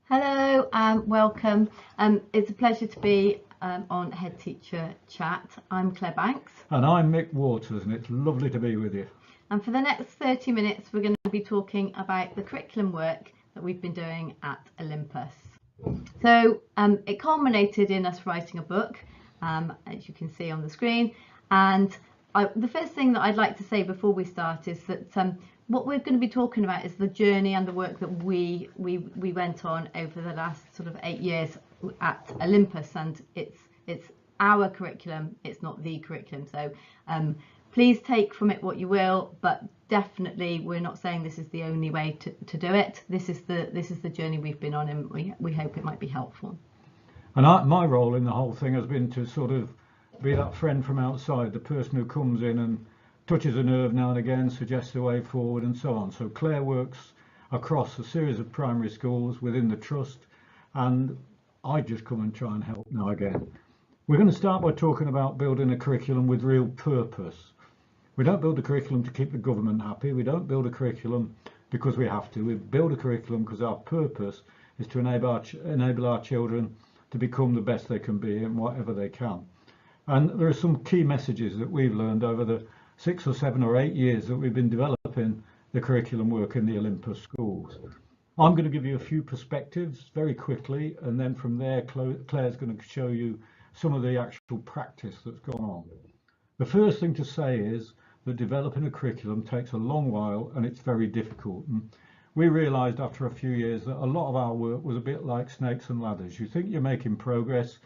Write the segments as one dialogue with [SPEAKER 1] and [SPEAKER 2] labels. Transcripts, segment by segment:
[SPEAKER 1] Hello and welcome. It's a pleasure to be on Head Teacher Chat. I'm Claire Banks.
[SPEAKER 2] And I'm Mick Waters, and it's lovely to be with you.
[SPEAKER 1] And for the next 30 minutes, we're going to be talking about the curriculum work that we've been doing at Olympus. So it culminated in us writing a book, as you can see on the screen. And the first thing that I'd like to say before we start is that what we're going to be talking about is the journey and the work that we went on over the last sort of 8 years at Olympus, and it's our curriculum, it's not the curriculum. So please take from it what you will, but definitely we're not saying this is the only way to do it. This is the journey we've been on, and we hope it might be helpful.
[SPEAKER 2] And my role in the whole thing has been to sort of be that friend from outside, the person who comes in and touches a nerve now and again, suggests a way forward and so on. So Claire works across a series of primary schools within the trust, and I just come and try and help now again. We're going to start by talking about building a curriculum with real purpose. We don't build a curriculum to keep the government happy. We don't build a curriculum because we have to. We build a curriculum because our purpose is to enable our children to become the best they can be in whatever they can. And there are some key messages that we've learned over the 6 or 7 or 8 years that we've been developing the curriculum work in the Olympus schools. I'm going to give you a few perspectives very quickly, and then from there Claire's going to show you some of the actual practice that's gone on. The first thing to say is that developing a curriculum takes a long while and it's very difficult. And we realised after a few years that a lot of our work was a bit like snakes and ladders. You think you're making progress,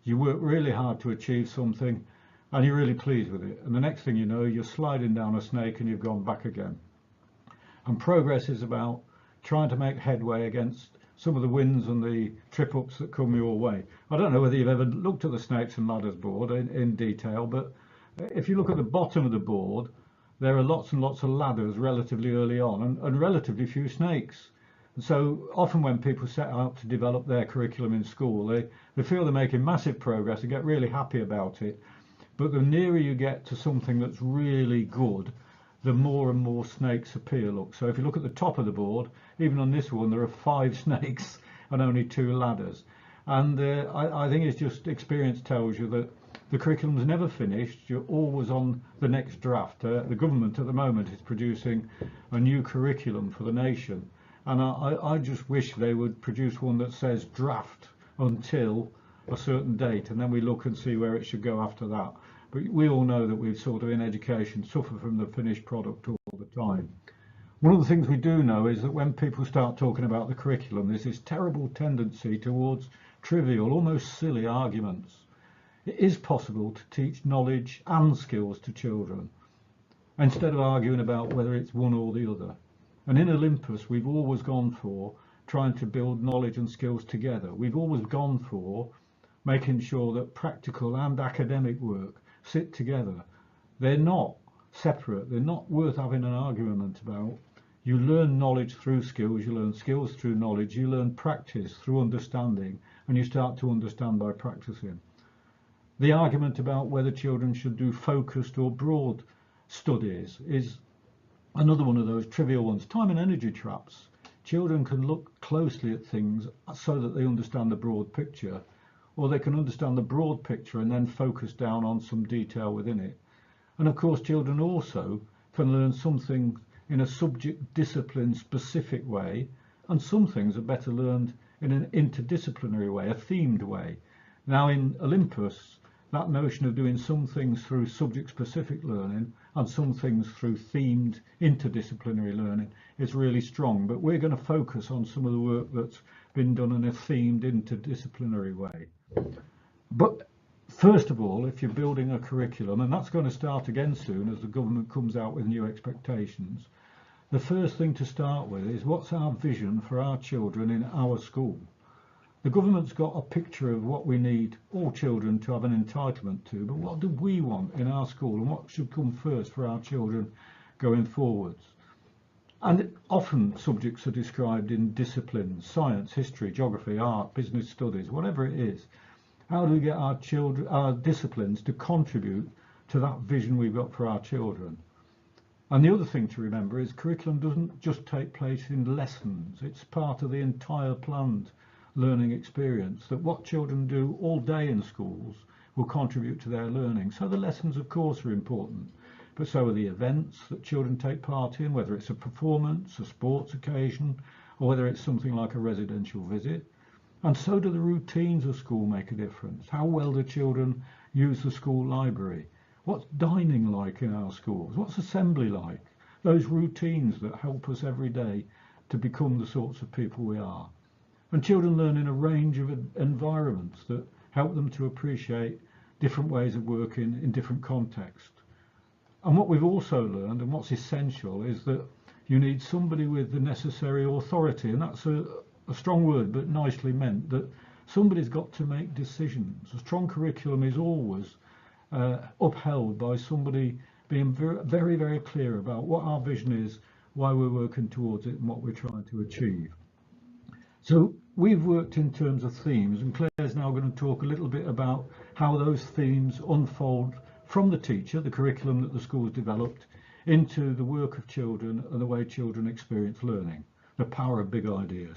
[SPEAKER 2] you work really hard to achieve something, and you're really pleased with it, and the next thing you know, you're sliding down a snake and you've gone back again. And progress is about trying to make headway against some of the wins and the trip-ups that come your way. I don't know whether you've ever looked at the snakes and ladders board in detail, but if you look at the bottom of the board, there are lots and lots of ladders relatively early on, and relatively few snakes. And so often when people set out to develop their curriculum in school, they feel they're making massive progress and get really happy about it. But the nearer you get to something that's really good, the more and more snakes appear. Look, so if you look at the top of the board, even on this one, there are 5 snakes and only 2 ladders. And I think it's just experience tells you that the curriculum's never finished. You're always on the next draft. The government at the moment is producing a new curriculum for the nation. And I just wish they would produce one that says draft until a certain date, and then we look and see where it should go after that. But we all know that we've sort of in education suffer from the finished product all the time. One of the things we do know is that when people start talking about the curriculum, there's this terrible tendency towards trivial, almost silly arguments. It is possible to teach knowledge and skills to children instead of arguing about whether it's one or the other. And in Olympus, we've always gone for trying to build knowledge and skills together. We've always gone for making sure that practical and academic work sit together. They're not separate. They're not worth having an argument about. You learn knowledge through skills, you learn skills through knowledge, you learn practice through understanding, and you start to understand by practicing. The argument about whether children should do focused or broad studies is another one of those trivial ones. Time and energy traps. Children can look closely at things so that they understand the broad picture, or they can understand the broad picture and then focus down on some detail within it. And of course, children also can learn some things in a subject discipline specific way, and some things are better learned in an interdisciplinary way, a themed way. Now in Olympus, that notion of doing some things through subject specific learning and some things through themed interdisciplinary learning is really strong, but we're going to focus on some of the work that's been done in a themed interdisciplinary way. But first of all, if you're building a curriculum, and that's going to start again soon as the government comes out with new expectations, the first thing to start with is what's our vision for our children in our school? The government's got a picture of what we need all children to have an entitlement to, but what do we want in our school, and what should come first for our children going forwards? And often subjects are described in disciplines: science, history, geography, art, business studies, whatever it is. How do we get our disciplines to contribute to that vision we've got for our children? And the other thing to remember is curriculum doesn't just take place in lessons. It's part of the entire planned learning experience, that what children do all day in schools will contribute to their learning. So the lessons, of course, are important, but so are the events that children take part in, whether it's a performance, a sports occasion, or whether it's something like a residential visit. And so do the routines of school make a difference. How well do children use the school library? What's dining like in our schools? What's assembly like? Those routines that help us every day to become the sorts of people we are. And children learn in a range of environments that help them to appreciate different ways of working in different contexts. And what we've also learned, and what's essential, is that you need somebody with the necessary authority, and that's a strong word, but nicely meant, that somebody's got to make decisions. A strong curriculum is always upheld by somebody being very, very clear about what our vision is, why we're working towards it, and what we're trying to achieve. So we've worked in terms of themes, and Claire's now going to talk a little bit about how those themes unfold from the teacher, the curriculum that the school's developed, into the work of children and the way children experience learning, the power of big ideas.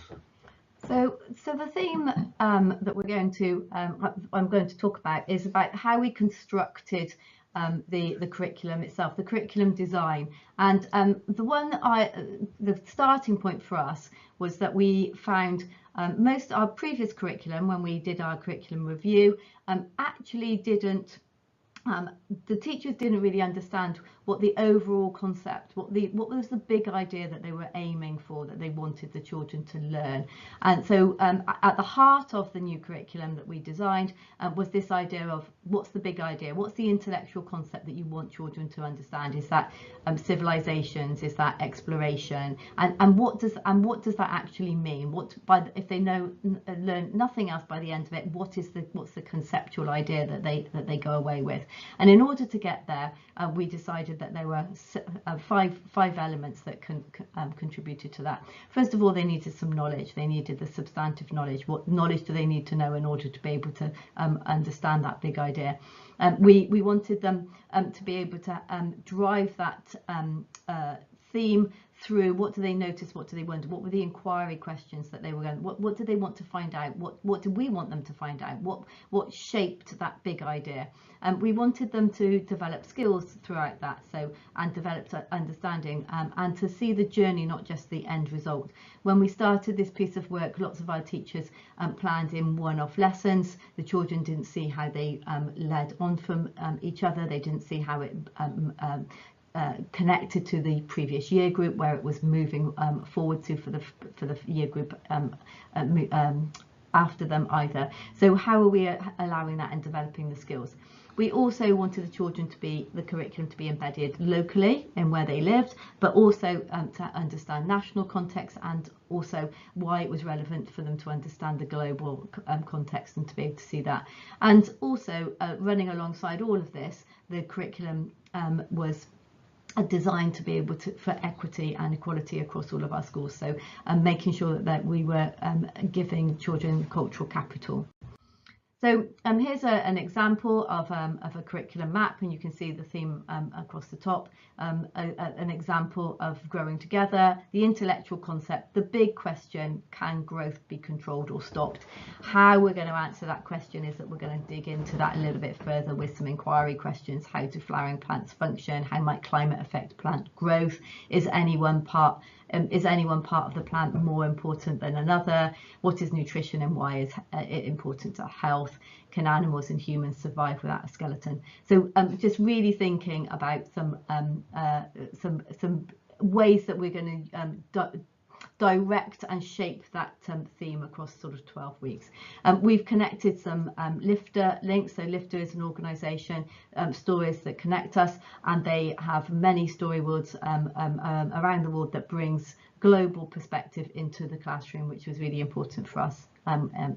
[SPEAKER 1] So the theme that I'm going to talk about is about how we constructed the curriculum itself, the curriculum design. And the starting point for us was that we found most our previous curriculum, when we did our curriculum review, actually didn't. The teachers didn't really understand what the overall concept, what was the big idea that they were aiming for, that they wanted the children to learn. And so at the heart of the new curriculum that we designed was this idea of what's the big idea, what's the intellectual concept that you want children to understand? Is that civilizations, is that exploration, and what does that actually mean? If they learn nothing else by the end of it, what's the conceptual idea that they go away with? And in order to get there, we decided that there were five elements that contributed to that. First of all, they needed some knowledge. They needed the substantive knowledge. What knowledge do they need to know in order to be able to understand that big idea? We wanted them to be able to drive that theme through. What do they notice? What do they wonder? What were the inquiry questions that they were going? What do they want to find out? What do we want them to find out? What shaped that big idea? We wanted them to develop skills throughout that, and develop understanding, and to see the journey, not just the end result. When we started this piece of work, lots of our teachers planned in one-off lessons. The children didn't see how they led on from each other. They didn't see how it connected to the previous year group, where it was moving forward to for the year group after them either. So how are we allowing that and developing the skills? We also wanted the curriculum to be embedded locally in where they lived, but also to understand national context, and also why it was relevant for them to understand the global context and to be able to see that. And also running alongside all of this, the curriculum was designed to be able for equity and equality across all of our schools. So making sure that we were giving children cultural capital. So here's an example of a curriculum map, and you can see the theme across the top. An example of growing together, the intellectual concept, the big question: can growth be controlled or stopped? How we're going to answer that question is that we're going to dig into that a little bit further with some inquiry questions. How do flowering plants function? How might climate affect plant growth? Is any one part of the plant more important than another? What is nutrition and why is it important to health? Can animals and humans survive without a skeleton? So just really thinking about some ways that we're going to direct and shape that theme across sort of 12 weeks. We've connected some Lifter links. So Lifter is an organisation, stories that connect us, and they have many storyboards around the world that brings global perspective into the classroom, which was really important for us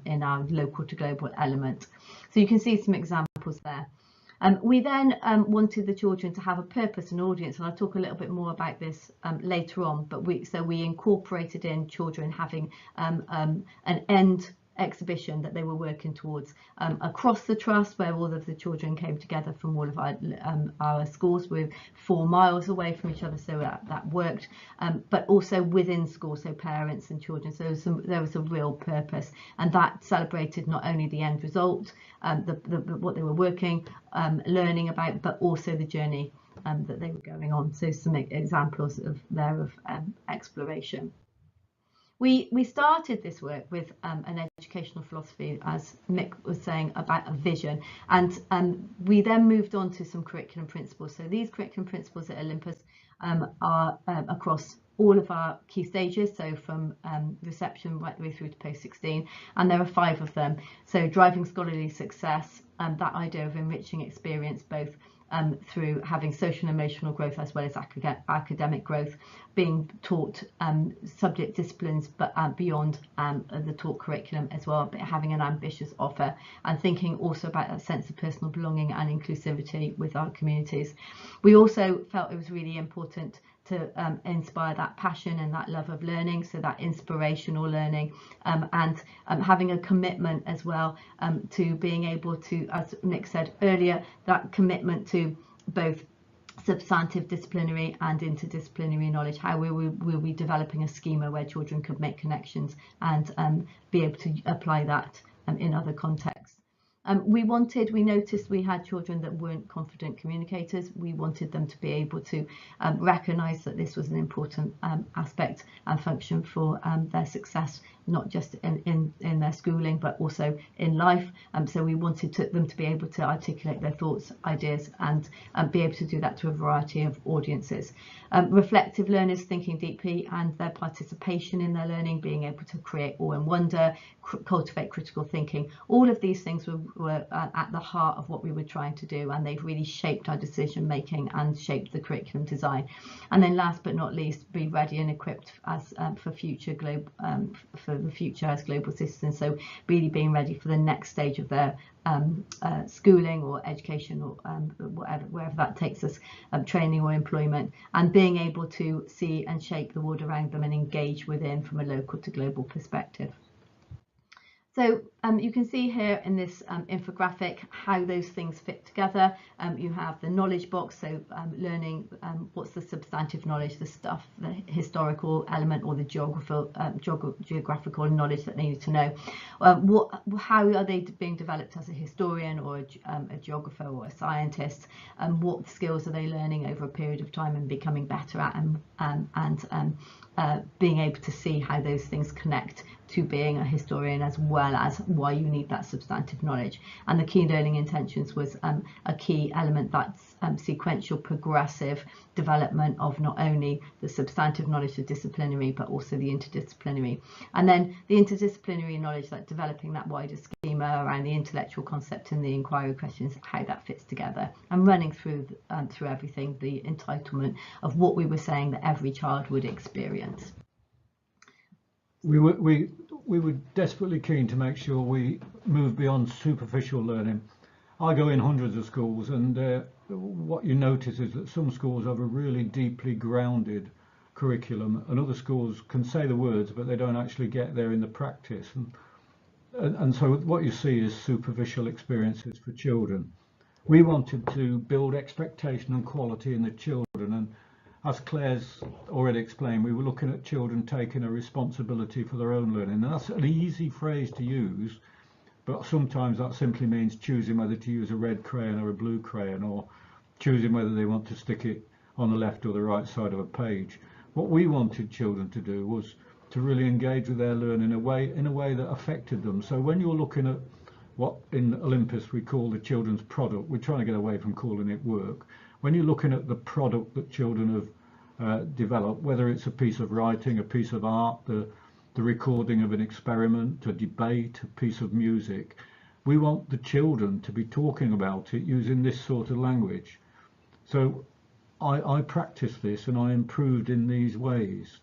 [SPEAKER 1] in our local to global element. So you can see some examples there. We then wanted the children to have a purpose and audience, and I'll talk a little bit more about this later on, but we incorporated in children having an end exhibition that they were working towards across the trust, where all of the children came together from all of our schools. We're 4 miles away from each other, so that worked, but also within schools, so parents and children. So there was a real purpose, and that celebrated not only the end result, what they were working, learning about, but also the journey that they were going on. So some examples of exploration. We started this work with an educational philosophy, as Mick was saying, about a vision, and we then moved on to some curriculum principles. So these curriculum principles at Olympus are across all of our key stages, so from reception right the way through to post-16, and there are 5 of them. So driving scholarly success, that idea of enriching experience, both through having social and emotional growth as well as academic growth, being taught subject disciplines but beyond the taught curriculum as well, but having an ambitious offer, and thinking also about that sense of personal belonging and inclusivity with our communities. We also felt it was really important to inspire that passion and that love of learning, so that inspirational learning, and having a commitment as well to being able to, as Nick said earlier, that commitment to both substantive, disciplinary and interdisciplinary knowledge. How will we be developing a schema where children could make connections and be able to apply that in other contexts. We noticed we had children that weren't confident communicators. We wanted them to be able to recognise that this was an important aspect and function for their success, not just in their schooling, but also in life. So we wanted them to be able to articulate their thoughts, ideas, and be able to do that to a variety of audiences. Reflective learners thinking deeply and their participation in their learning, being able to create awe and wonder, cultivate critical thinking. All of these things were at the heart of what we were trying to do, and they've really shaped our decision making and shaped the curriculum design. And then last but not least, be ready and equipped as for the future as global citizens. So really being ready for the next stage of their schooling or education, or wherever that takes us, training or employment, and being able to see and shape the world around them and engage within from a local to global perspective. So you can see here in this infographic how those things fit together. You have the knowledge box, so learning what's the substantive knowledge, the stuff, the historical element, or the geographical knowledge that they need to know. How are they being developed as a historian or a geographer or a scientist? What skills are they learning over a period of time and becoming better at, and being able to see how those things connect to being a historian, as well as why you need that substantive knowledge. And the key learning intentions was a key element, that's sequential progressive development of not only the substantive knowledge, the disciplinary, but also the interdisciplinary. And then the interdisciplinary knowledge, like developing that wider schema around the intellectual concept and the inquiry questions, how that fits together, and running through everything, the entitlement of what we were saying that every child would experience.
[SPEAKER 2] We were desperately keen to make sure we move beyond superficial learning. I go in hundreds of schools, and what you notice is that some schools have a really deeply grounded curriculum, and other schools can say the words, but they don't actually get there in the practice. And so what you see is superficial experiences for children. We wanted to build expectation and quality in the children, and as Claire's already explained, we were looking at children taking a responsibility for their own learning. And that's an easy phrase to use, but sometimes that simply means choosing whether to use a red crayon or a blue crayon, or choosing whether they want to stick it on the left or the right side of a page. What we wanted children to do was to really engage with their learning in a way that affected them. So when you're looking at what in Olympus we call the children's product, we're trying to get away from calling it work. When you're looking at the product that children have developed, whether it's a piece of writing, a piece of art, the recording of an experiment, a debate, a piece of music, we want the children to be talking about it using this sort of language. So I practiced this and I improved in these ways.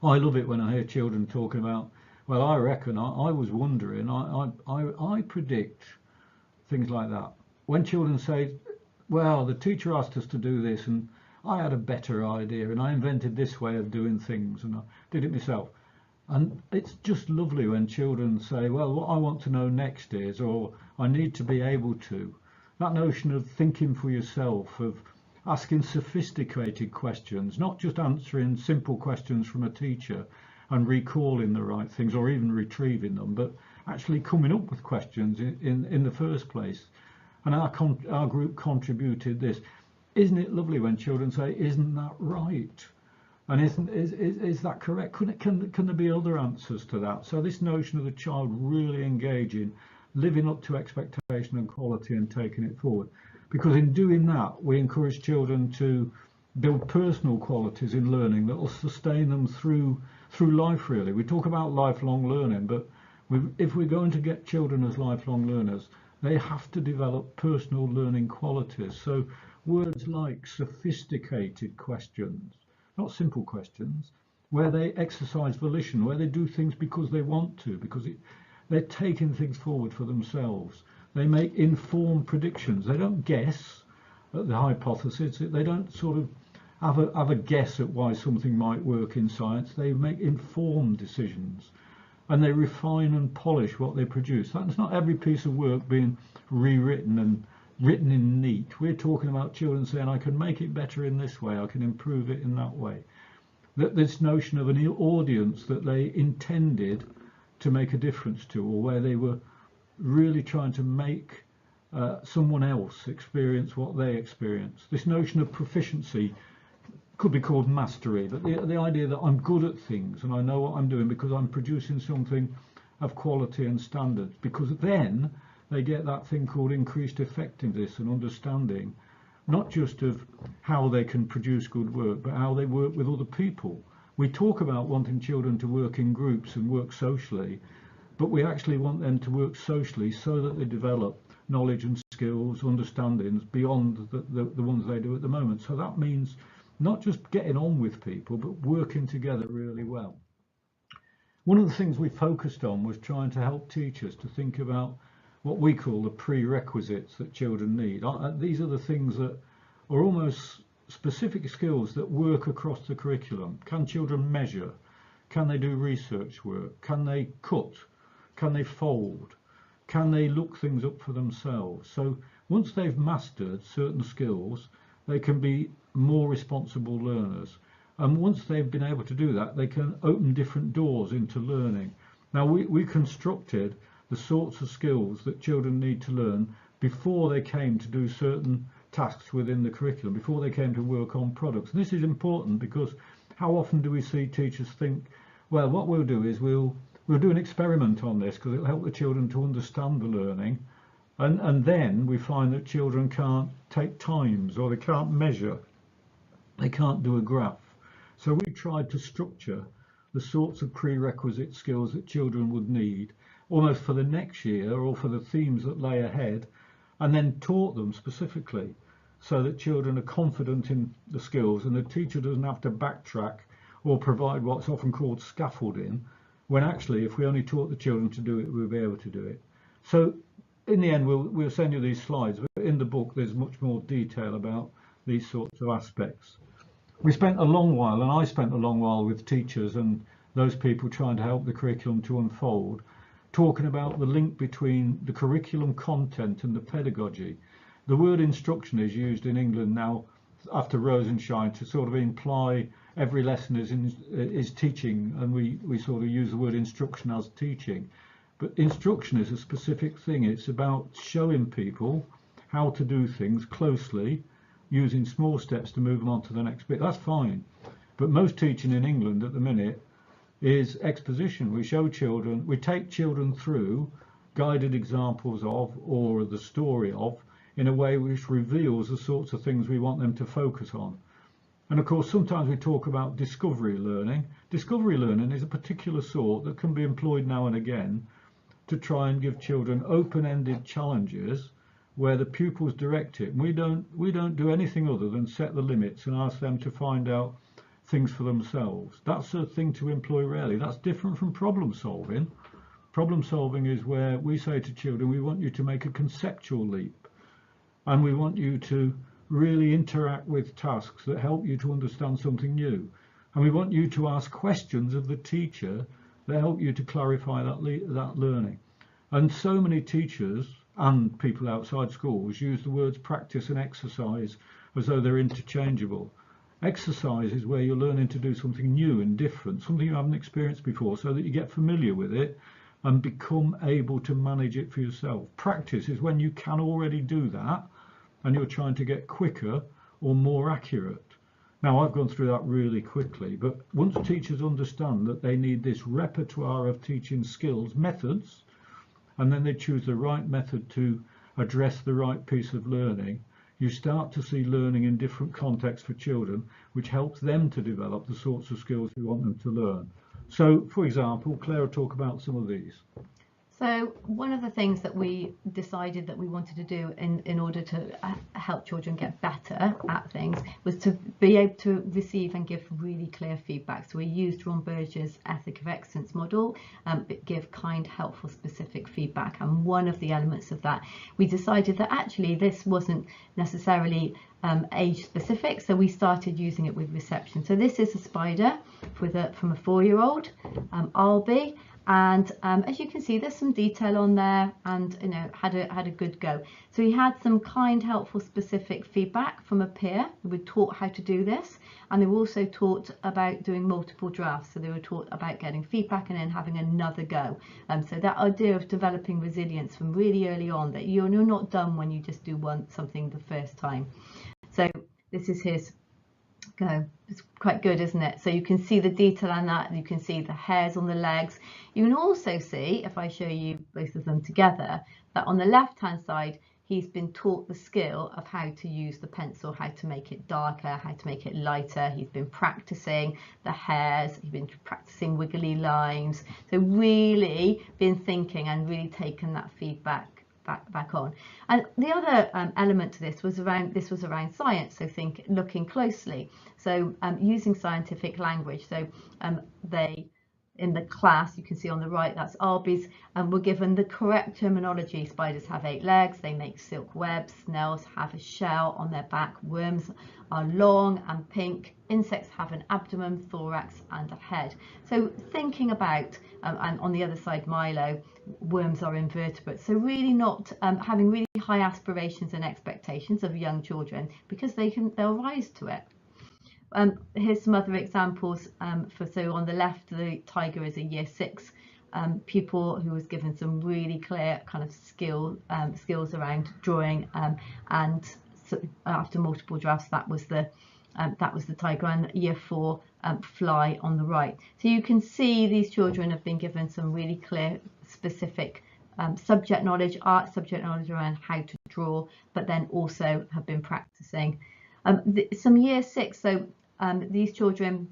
[SPEAKER 2] I love it when I hear children talking about, well, I reckon, I was wondering, I predict, things like that. When children say, well, the teacher asked us to do this and I had a better idea and I invented this way of doing things and I did it myself. And it's just lovely when children say, well, what I want to know next is, or I need to be able to. That notion of thinking for yourself, of asking sophisticated questions, not just answering simple questions from a teacher and recalling the right things or even retrieving them, but actually coming up with questions in the first place. And our group contributed this. Isn't it lovely when children say, isn't that right? And is that correct? Can there be other answers to that? So this notion of the child really engaging, living up to expectation and quality and taking it forward. Because in doing that, we encourage children to build personal qualities in learning that will sustain them through life, really. We talk about lifelong learning, but if we're going to get children as lifelong learners, they have to develop personal learning qualities. So words like sophisticated questions, not simple questions, where they exercise volition, where they do things because they want to, because they're taking things forward for themselves. They make informed predictions. They don't guess at the hypothesis. They don't sort of have a guess at why something might work in science. They make informed decisions, and they refine and polish what they produce. That's not every piece of work being rewritten and written in neat. We're talking about children saying, I can make it better in this way, I can improve it in that way. This notion of an audience that they intended to make a difference to, or where they were really trying to make someone else experience what they experienced. This notion of proficiency could be called mastery, but the idea that I'm good at things and I know what I'm doing because I'm producing something of quality and standards, because then they get that thing called increased effectiveness and understanding, not just of how they can produce good work, but how they work with other people. We talk about wanting children to work in groups and work socially, but we actually want them to work socially so that they develop knowledge and skills, understandings beyond the ones they do at the moment. So that means not just getting on with people, but working together really well. One of the things we focused on was trying to help teachers to think about what we call the prerequisites that children need. These are the things that are almost specific skills that work across the curriculum. Can children measure? Can they do research work? Can they cut? Can they fold? Can they look things up for themselves? So once they've mastered certain skills, they can be more responsible learners. And once they've been able to do that, they can open different doors into learning. Now, we constructed the sorts of skills that children need to learn before they came to do certain tasks within the curriculum, before they came to work on products. And this is important because how often do we see teachers think, well, what we'll do is we'll do an experiment on this because it'll help the children to understand the learning. And then we find that children can't take times, or they can't measure, they can't do a graph. So we tried to structure the sorts of prerequisite skills that children would need almost for the next year or for the themes that lay ahead, and then taught them specifically so that children are confident in the skills and the teacher doesn't have to backtrack or provide what's often called scaffolding, when actually if we only taught the children to do it, we'll be able to do it. So in the end, we'll send you these slides, but in the book there's much more detail about these sorts of aspects. We spent a long while, and I spent a long while with teachers and those people trying to help the curriculum to unfold, talking about the link between the curriculum content and the pedagogy. The word instruction is used in England now after Rosenshine to sort of imply every lesson is teaching, and we sort of use the word instruction as teaching. But instruction is a specific thing. It's about showing people how to do things closely, using small steps to move them on to the next bit. That's fine. But most teaching in England at the minute is exposition. We show children, we take children through guided examples of, or the story of, in a way which reveals the sorts of things we want them to focus on. And of course, sometimes we talk about discovery learning. Discovery learning is a particular sort that can be employed now and again to try and give children open-ended challenges where the pupils direct it. We don't do anything other than set the limits and ask them to find out things for themselves. That's a thing to employ rarely. That's different from problem solving. Problem solving is where we say to children, we want you to make a conceptual leap, and we want you to really interact with tasks that help you to understand something new. And we want you to ask questions of the teacher They help you to clarify that learning. And so many teachers and people outside schools use the words practice and exercise as though they're interchangeable. Exercise is where you're learning to do something new and different, something you haven't experienced before, so that you get familiar with it and become able to manage it for yourself. Practice is when you can already do that and you're trying to get quicker or more accurate. Now, I've gone through that really quickly, but once teachers understand that they need this repertoire of teaching skills, methods, and then they choose the right method to address the right piece of learning, you start to see learning in different contexts for children, which helps them to develop the sorts of skills we want them to learn. So, for example, Claire will talk about some of these.
[SPEAKER 1] So one of the things that we decided that we wanted to do in order to help children get better at things was to be able to receive and give really clear feedback. So we used Ron Berger's ethic of excellence model, but give kind, helpful, specific feedback. And one of the elements of that, we decided that actually this wasn't necessarily age specific, so we started using it with reception. So this is a spider from a 4-year-old, Albie. And as you can see, there's some detail on there, and had a good go. So he had some kind, helpful, specific feedback from a peer who were taught how to do this, and they were also taught about doing multiple drafts. So they were taught about getting feedback and then having another go. So that idea of developing resilience from really early on, that you're not done when you just do something the first time. So this is his go. It's quite good, isn't it? So you can see the detail on that. You can see the hairs on the legs. You can also see, if I show you both of them together, that on the left hand side he's been taught the skill of how to use the pencil, how to make it darker, how to make it lighter. He's been practicing the hairs, he's been practicing wiggly lines. So really been thinking and really taken that feedback back on. And the other element to this was around science, so looking closely, so using scientific language. So they, in the class, you can see on the right, that's Arby's, and were given the correct terminology. Spiders have 8 legs, they make silk webs, snails have a shell on their back, worms are long and pink, insects have an abdomen, thorax and a head. So thinking about, and on the other side Milo, worms are invertebrates. So really not having really high aspirations and expectations of young children, because they'll rise to it. Here's some other examples. So on the left, the tiger is a year 6 pupil who was given some really clear kind of skills around drawing, and so after multiple drafts, that was the tiger. And year 4 fly on the right. So you can see these children have been given some really clear, specific subject knowledge, art subject knowledge around how to draw, but then also have been practicing some year 6. So these children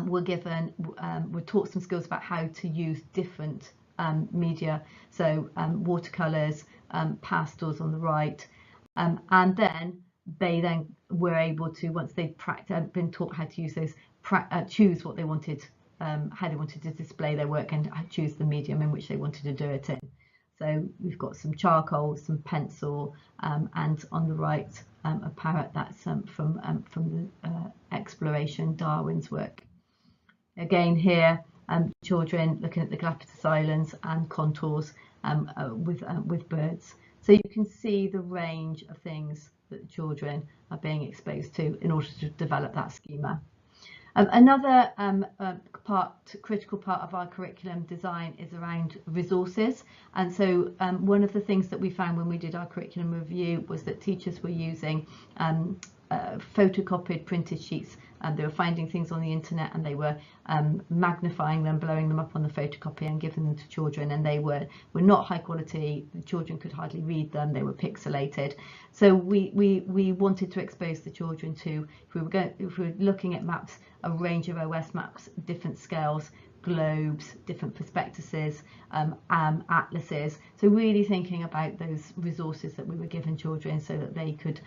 [SPEAKER 1] were taught some skills about how to use different media, so watercolors, pastels on the right, and then they were able to, once they'd been taught how to use those, choose what they wanted, how they wanted to display their work and choose the medium in which they wanted to do it in. So we've got some charcoal, some pencil, and on the right a parrot. That's from the exploration, Darwin's work. Again here, children looking at the Galapagos Islands and contours with birds. So you can see the range of things that children are being exposed to in order to develop that schema. Another critical part of our curriculum design is around resources, and so one of the things that we found when we did our curriculum review was that teachers were using photocopied printed sheets, and they were finding things on the internet and they were magnifying them, blowing them up on the photocopy and giving them to children, and they were not high quality. The children could hardly read them, they were pixelated. So we wanted to expose the children to, if we were looking at maps, a range of OS maps, different scales, globes, different perspectives, atlases. So really thinking about those resources that we were giving children, so that they could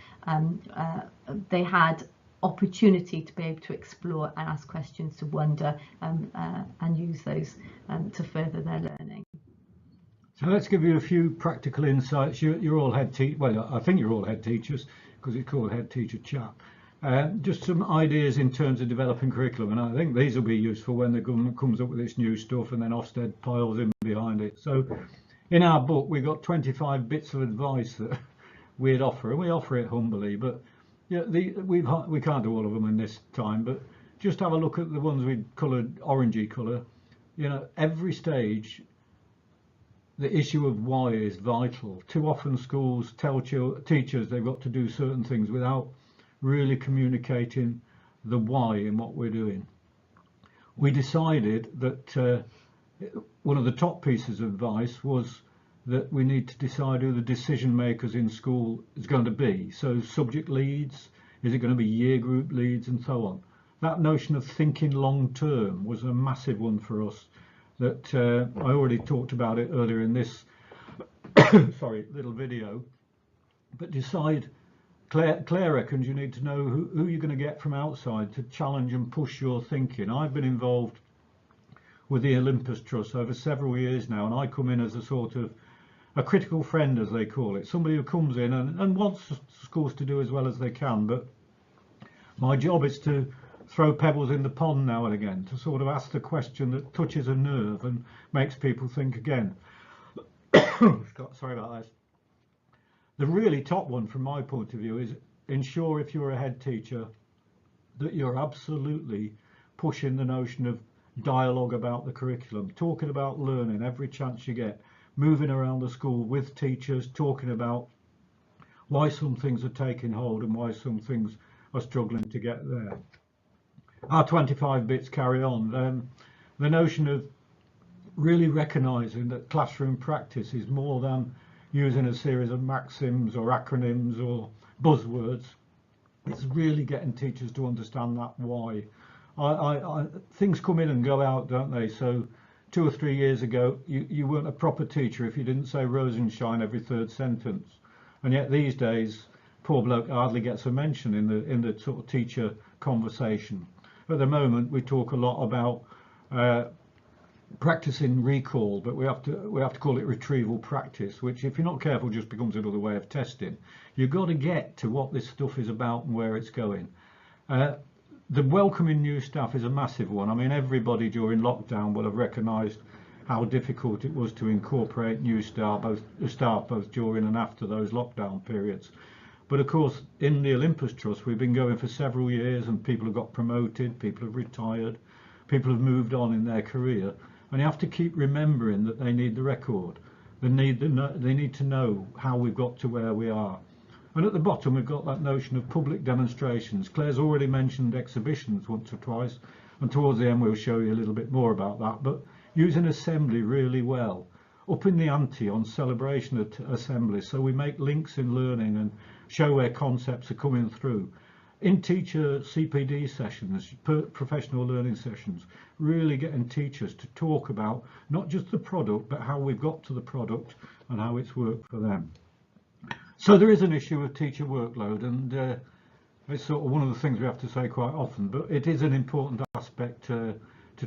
[SPEAKER 1] they had opportunity to be able to explore and ask questions, to wonder, and use those to further their learning.
[SPEAKER 2] So let's give you a few practical insights. You're all head teachers. Well, I think you're all head teachers because it's called HeadteacherChat. Just some ideas in terms of developing curriculum, and I think these will be useful when the government comes up with this new stuff and then Ofsted piles in behind it. So in our book we've got 25 bits of advice that we'd offer, and we offer it humbly, but yeah, we can't do all of them in this time, but just have a look at the ones we coloured orangey colour. You know, every stage the issue of why is vital. Too often schools tell teachers they've got to do certain things without really communicating the why in what we're doing. We decided that one of the top pieces of advice was that we need to decide who the decision makers in school is going to be. So subject leads, is it going to be year group leads, and so on. That notion of thinking long term was a massive one for us, that I already talked about it earlier in this sorry, little video. But decide, Claire reckons you need to know who you're going to get from outside to challenge and push your thinking. I've been involved with the Olympus Trust over several years now, and I come in as a sort of a critical friend, as they call it, somebody who comes in and wants schools to do as well as they can, but my job is to throw pebbles in the pond now and again, to sort of ask the question that touches a nerve and makes people think again. Sorry about that. The really top one from my point of view is ensure, if you're a head teacher, that you're absolutely pushing the notion of dialogue about the curriculum, talking about learning every chance you get, moving around the school with teachers, talking about why some things are taking hold and why some things are struggling to get there. Our 25 bits carry on. The notion of really recognising that classroom practice is more than using a series of maxims or acronyms or buzzwords. It's really getting teachers to understand that why. Things come in and go out, don't they? So 2 or 3 years ago, you weren't a proper teacher if you didn't say Rosenshine every third sentence. And yet these days, poor bloke hardly gets a mention in the sort of teacher conversation. At the moment, we talk a lot about practicing recall, but we have to call it retrieval practice, which, if you're not careful, just becomes another way of testing. You've got to get to what this stuff is about and where it's going. The welcoming new staff is a massive one. I mean, everybody during lockdown will have recognised how difficult it was to incorporate new staff, both during and after those lockdown periods. But of course, in the Olympus Trust, we've been going for several years, and people have got promoted, people have retired, people have moved on in their career, and you have to keep remembering that they need the record. They need to know how we've got to where we are. And at the bottom, we've got that notion of public demonstrations. Claire's already mentioned exhibitions once or twice, and towards the end we'll show you a little bit more about that. But using assembly really well, upping the ante on celebration at assemblies, so we make links in learning and show where concepts are coming through. In teacher CPD sessions, professional learning sessions, really getting teachers to talk about not just the product, but how we've got to the product and how it's worked for them. So there is an issue of teacher workload, and it's sort of one of the things we have to say quite often, but it is an important aspect to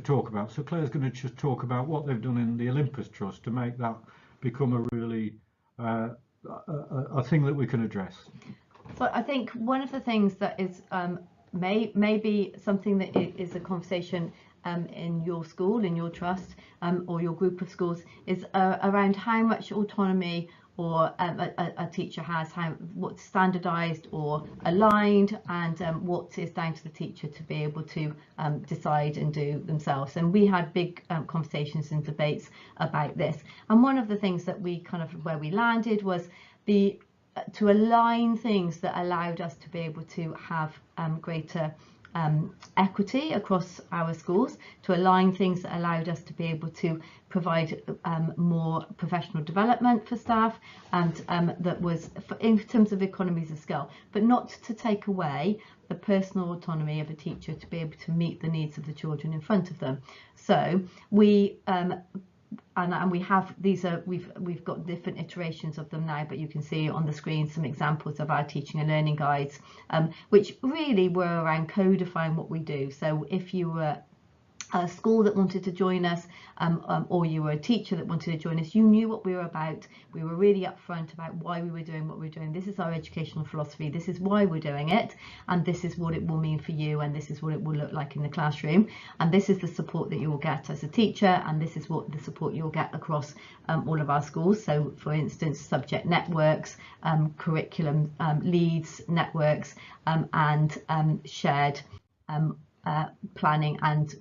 [SPEAKER 2] talk about. So Claire's going to just talk about what they've done in the Olympus Trust to make that become a really a thing that we can address.
[SPEAKER 1] So I think one of the things that is maybe something that is a conversation in your school, in your trust, or your group of schools, is around how much autonomy or a teacher has, what's standardized or aligned, and what is down to the teacher to be able to decide and do themselves. And we had big conversations and debates about this, and one of the things that we where we landed was to align things that allowed us to be able to have greater equity across our schools, to align things that allowed us to be able to provide more professional development for staff, and that was in terms of economies of scale, but not to take away the personal autonomy of a teacher to be able to meet the needs of the children in front of them. So we and we have these we've got different iterations of them now, but you can see on the screen some examples of our teaching and learning guides, which really were around codifying what we do. So if you were a school that wanted to join us, or you were a teacher that wanted to join us, you knew what we were about. We were really upfront about why we were doing what we were doing. This is our educational philosophy. This is why we're doing it, and this is what it will mean for you, and this is what it will look like in the classroom, and this is the support that you will get as a teacher, and this is what the support you'll get across all of our schools. So, for instance, subject networks, curriculum leads networks, and shared planning and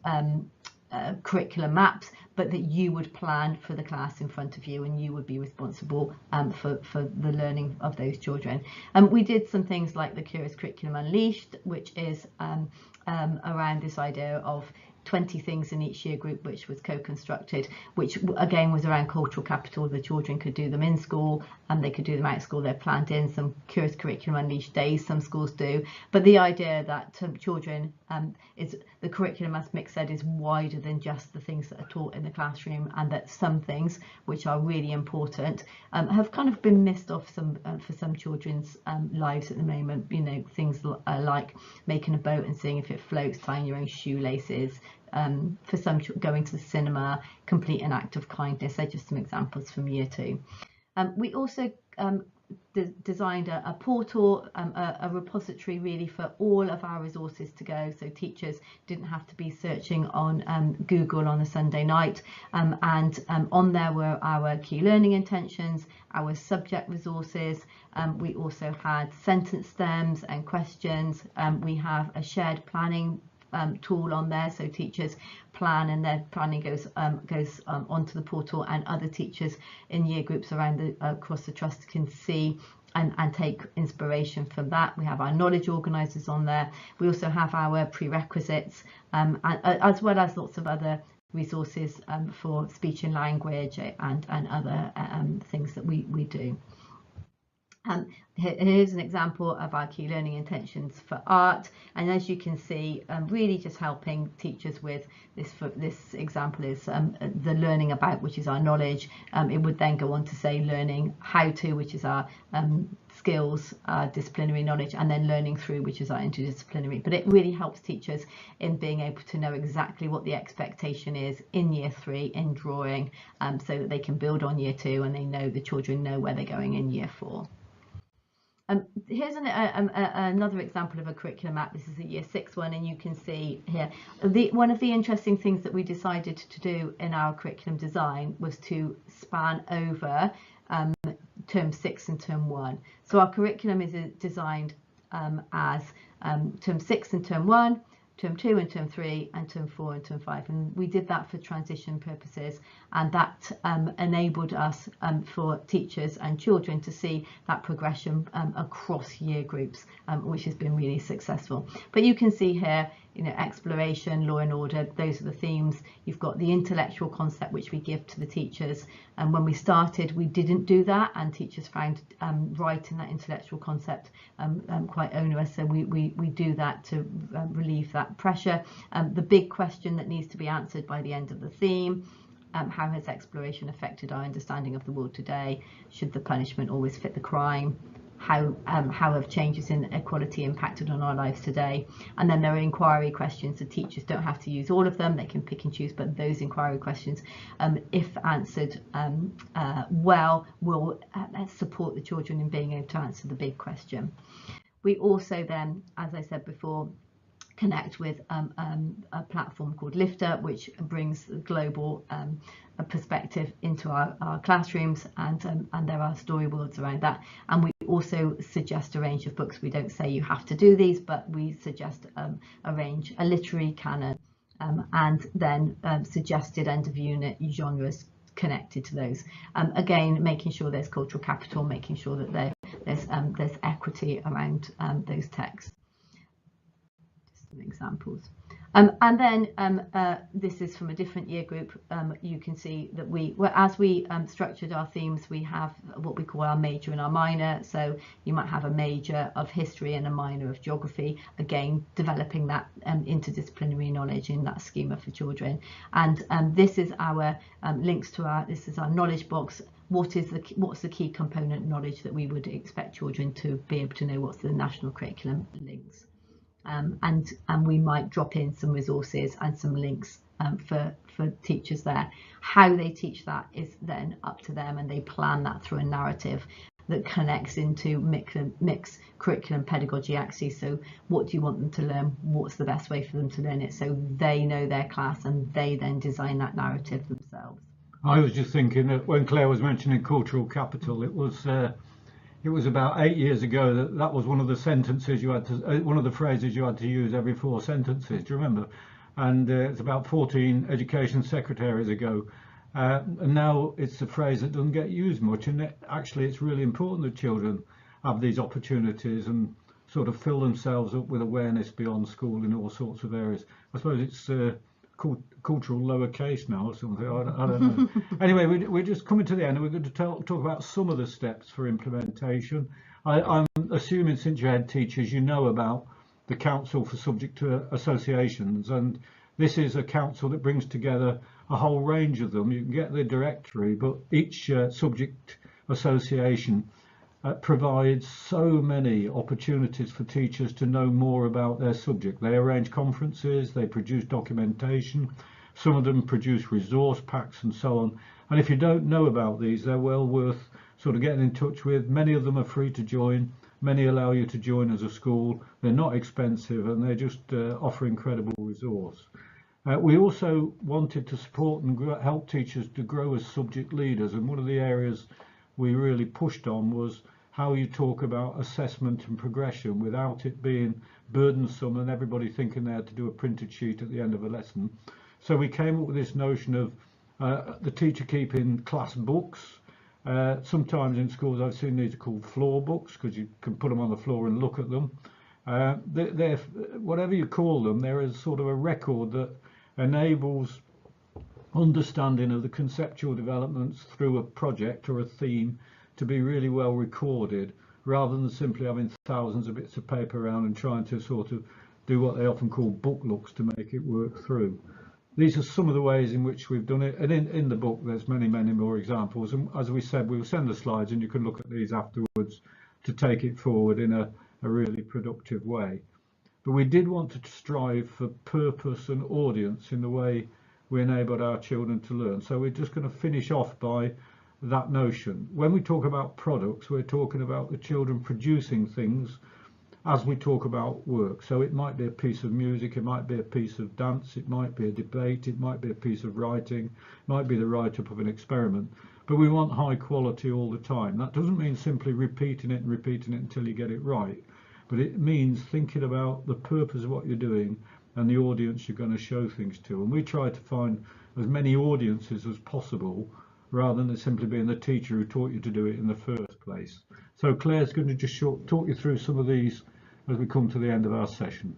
[SPEAKER 1] curriculum maps, but that you would plan for the class in front of you, and you would be responsible for the learning of those children. We did some things like the Curious Curriculum Unleashed, which is around this idea of 20 things in each year group, which was co-constructed, which again was around cultural capital. The children could do them in school, and they could do them out of school. They're planned in some Curious Curriculum Unleashed days, some schools do, but the idea that children is the curriculum, as Mick said, is wider than just the things that are taught in the classroom, and that some things which are really important have kind of been missed off for some children's lives at the moment. You know, things like making a boat and seeing if it floats, tying your own shoelaces, for some going to the cinema, complete an act of kindness. They're just some examples from year 2. We also designed a portal, a repository really for all of our resources to go, so teachers didn't have to be searching on Google on a Sunday night, and on there were our key learning intentions, our subject resources. We also had sentence stems and questions. We have a shared planning tool on there, so teachers plan and their planning goes onto the portal, and other teachers in year groups around across the trust can see and take inspiration from that. We have our knowledge organisers on there. We also have our prerequisites, as well as lots of other resources for speech and language and other things that we do. Here's an example of our key learning intentions for art, and as you can see, really just helping teachers with this. This example is the learning about, which is our knowledge. It would then go on to say learning how to, which is our skills, disciplinary knowledge, and then learning through, which is our interdisciplinary. But it really helps teachers in being able to know exactly what the expectation is in year 3 in drawing, so that they can build on year 2, and they know, the children know where they're going in year 4. Here's another example of a curriculum map. This is a year 6 one, and you can see here one of the interesting things that we decided to do in our curriculum design was to span over term 6 and term 1. So our curriculum is designed as term 6 and term 1, term 2 and term 3, and term 4 and term 5, and we did that for transition purposes, and that enabled us for teachers and children to see that progression across year groups, which has been really successful. But you can see here, you know, exploration, law and order, those are the themes. You've got the intellectual concept, which we give to the teachers, and when we started we didn't do that, and teachers found writing that intellectual concept quite onerous, so we do that to relieve that pressure. The big question that needs to be answered by the end of the theme: how has exploration affected our understanding of the world today? Should the punishment always fit the crime? How have changes in equality impacted on our lives today? And then there are inquiry questions. The teachers don't have to use all of them, they can pick and choose, but those inquiry questions, if answered well, will support the children in being able to answer the big question. We also then, as I said before, connect with a platform called Lifter, which brings global perspective into our classrooms, and there are story worlds around that. And we also suggest a range of books. We don't say you have to do these, but we suggest a range, a literary canon, and then suggested end of unit genres connected to those. Again, making sure there's cultural capital, making sure that there's equity around those texts. Just some examples. And then this is from a different year group. You can see that as we structured our themes, we have what we call our major and our minor. So you might have a major of history and a minor of geography, again developing that interdisciplinary knowledge in that schema for children. And this is our links to this is our knowledge box. What's the key component knowledge that we would expect children to be able to know? What's the national curriculum links? And we might drop in some resources and some links for teachers there. How they teach that is then up to them, and they plan that through a narrative that connects into mixed curriculum pedagogy axes. So what do you want them to learn? What's the best way for them to learn it? So they know their class and they then design that narrative themselves.
[SPEAKER 2] I was just thinking that when Claire was mentioning cultural capital, it was about 8 years ago that was one of the sentences you had to, one of the phrases you had to use every 4 sentences. Do you remember? And it's about 14 education secretaries ago. And now it's a phrase that doesn't get used much, and actually it's really important that children have these opportunities and sort of fill themselves up with awareness beyond school in all sorts of areas. I suppose it's cultural lowercase now or something, I don't know. Anyway, we're just coming to the end, and we're going to talk about some of the steps for implementation. I'm assuming, since you're head teachers, you know about the Council for Subject Associations, and this is a council that brings together a whole range of them. You can get the directory, but each subject association provides so many opportunities for teachers to know more about their subject. They arrange conferences, they produce documentation, some of them produce resource packs and so on. And if you don't know about these, they're well worth sort of getting in touch with. Many of them are free to join. Many allow you to join as a school. They're not expensive, and they just offer incredible resource. We also wanted to support and help teachers to grow as subject leaders, and one of the areas we really pushed on was how you talk about assessment and progression without it being burdensome and everybody thinking they had to do a printed sheet at the end of a lesson. So we came up with this notion of the teacher keeping class books. Sometimes in schools I've seen these are called floor books because you can put them on the floor and look at them. They're, whatever you call them, there is sort of a record that enables understanding of the conceptual developments through a project or a theme to be really well recorded, rather than simply having thousands of bits of paper around and trying to sort of do what they often call book looks to make it work through. These are some of the ways in which we've done it, and in the book there's many more examples, and as we said, we'll send the slides and you can look at these afterwards to take it forward in a really productive way. But we did want to strive for purpose and audience in the way we enabled our children to learn. So we're just going to finish off by that notion. When we talk about products, we're talking about the children producing things as we talk about work. So it might be a piece of music, it might be a piece of dance, it might be a debate, it might be a piece of writing, it might be the write-up of an experiment. But we want high quality all the time. That doesn't mean simply repeating it until you get it right. But it means thinking about the purpose of what you're doing and the audience you're going to show things to. And we try to find as many audiences as possible, rather than simply being the teacher who taught you to do it in the first place. So Claire's going to just talk you through some of these as we come to the end of our session.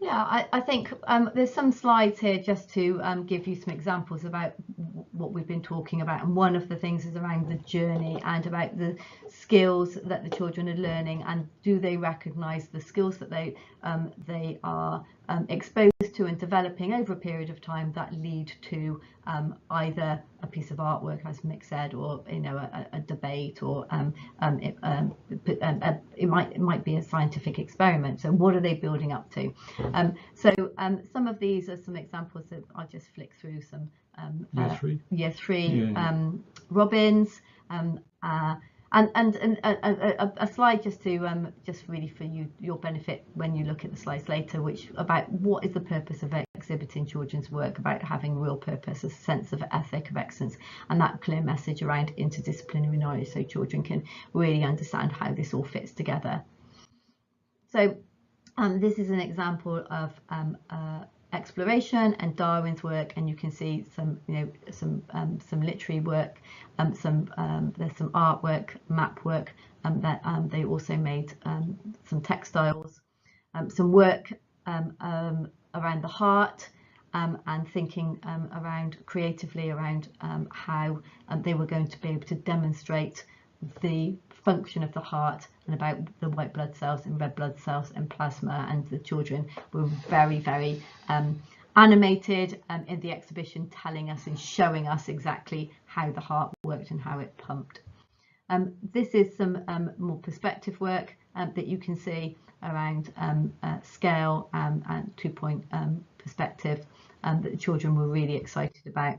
[SPEAKER 1] Yeah, I think there's some slides here just to give you some examples about what we've been talking about, and one of the things is around the journey and about the skills that the children are learning, and do they recognise the skills that they are exposed to and developing over a period of time that lead to either a piece of artwork, as Mick said, or a debate, or it might be a scientific experiment. So what are they building up to? Some of these are some examples that I'll just flick through. Some year three Robins, and a slide just to just really for your benefit when you look at the slides later, which about what is the purpose of exhibiting children's work, about having real purpose, a sense of ethic of excellence, and that clear message around interdisciplinary knowledge, so children can really understand how this all fits together. So this is an example of exploration and Darwin's work, and you can see some some literary work, there's some artwork, map work, that they also made some textiles, some work around the heart, and thinking around creatively around how they were going to be able to demonstrate the function of the heart and about the white blood cells and red blood cells and plasma, and the children were very animated in the exhibition, telling us and showing us exactly how the heart worked and how it pumped. This is some more perspective work that you can see around scale and 2-point perspective that the children were really excited about.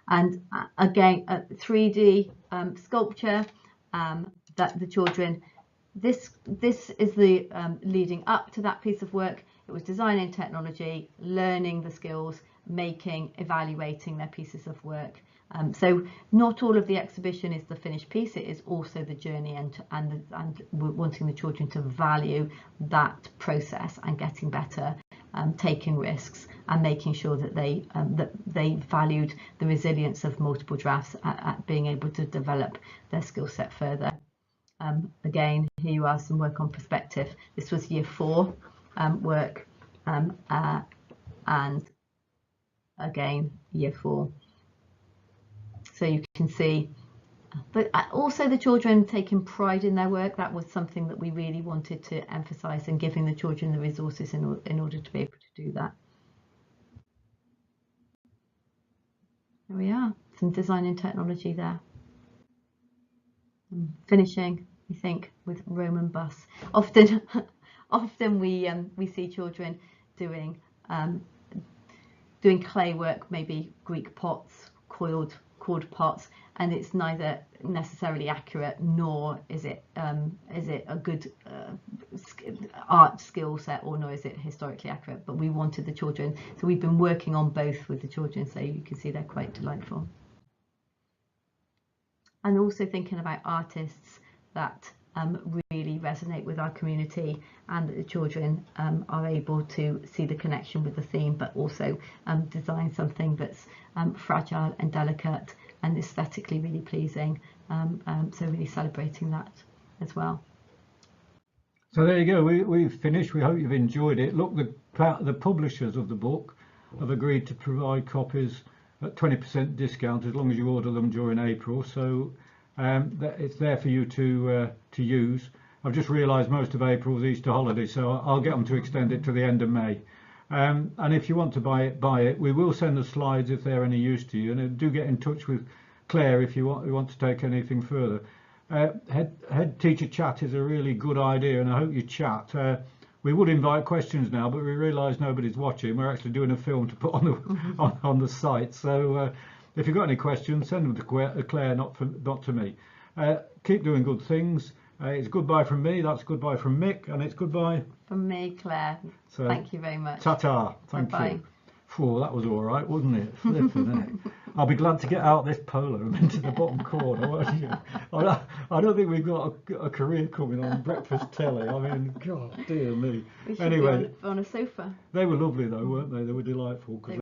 [SPEAKER 1] And again, 3D sculpture that the children, this is the leading up to that piece of work. It was designing technology, learning the skills, making, evaluating their pieces of work. So not all of the exhibition is the finished piece, it is also the journey and wanting the children to value that process and getting better, taking risks and making sure that they valued the resilience of multiple drafts at being able to develop their skill set further. Again, here you are, some work on perspective. This was year 4 work, and again year 4. So you can see, but also the children taking pride in their work. That was something that we really wanted to emphasize, and giving the children the resources in order to be able to do that. There we are, some design and technology there. And finishing, we think, with Roman bus. Often we see children doing clay work, maybe Greek pots, coiled pots, and it's neither necessarily accurate nor is it a good art skill set, or nor is it historically accurate. But we wanted the children, so we've been working on both with the children, so you can see they're quite delightful. And also thinking about artists that really resonate with our community, and that the children are able to see the connection with the theme, but also design something that's fragile and delicate and aesthetically really pleasing. So really celebrating that as well.
[SPEAKER 2] So there you go, we've finished. We hope you've enjoyed it. Look, the publishers of the book have agreed to provide copies at 20% discount as long as you order them during April. So it's there for you to use. I've just realised most of April's Easter holiday, so I'll get them to extend it to the end of May. And if you want to buy it. We will send the slides if they're any use to you, and do get in touch with Claire if you want to take anything further. Head teacher chat is a really good idea, and I hope you chat. We would invite questions now, but we realise nobody's watching. We're actually doing a film to put on the on the site. So if you've got any questions, send them to Claire, not to me. Keep doing good things. It's goodbye from me. That's goodbye from Mick, and it's goodbye
[SPEAKER 1] from me, Claire. So, thank you very much.
[SPEAKER 2] Ta-ta. Thank
[SPEAKER 1] Bye-bye.
[SPEAKER 2] you. Phew, that was all right, wasn't it? Flipping heck. I'll be glad to get out this polo and into the bottom corner, won't you? I don't think we've got a career coming on breakfast telly. I mean, God, dear me.
[SPEAKER 1] We should
[SPEAKER 2] anyway,
[SPEAKER 1] be on a sofa.
[SPEAKER 2] They were lovely though, weren't they? They were delightful.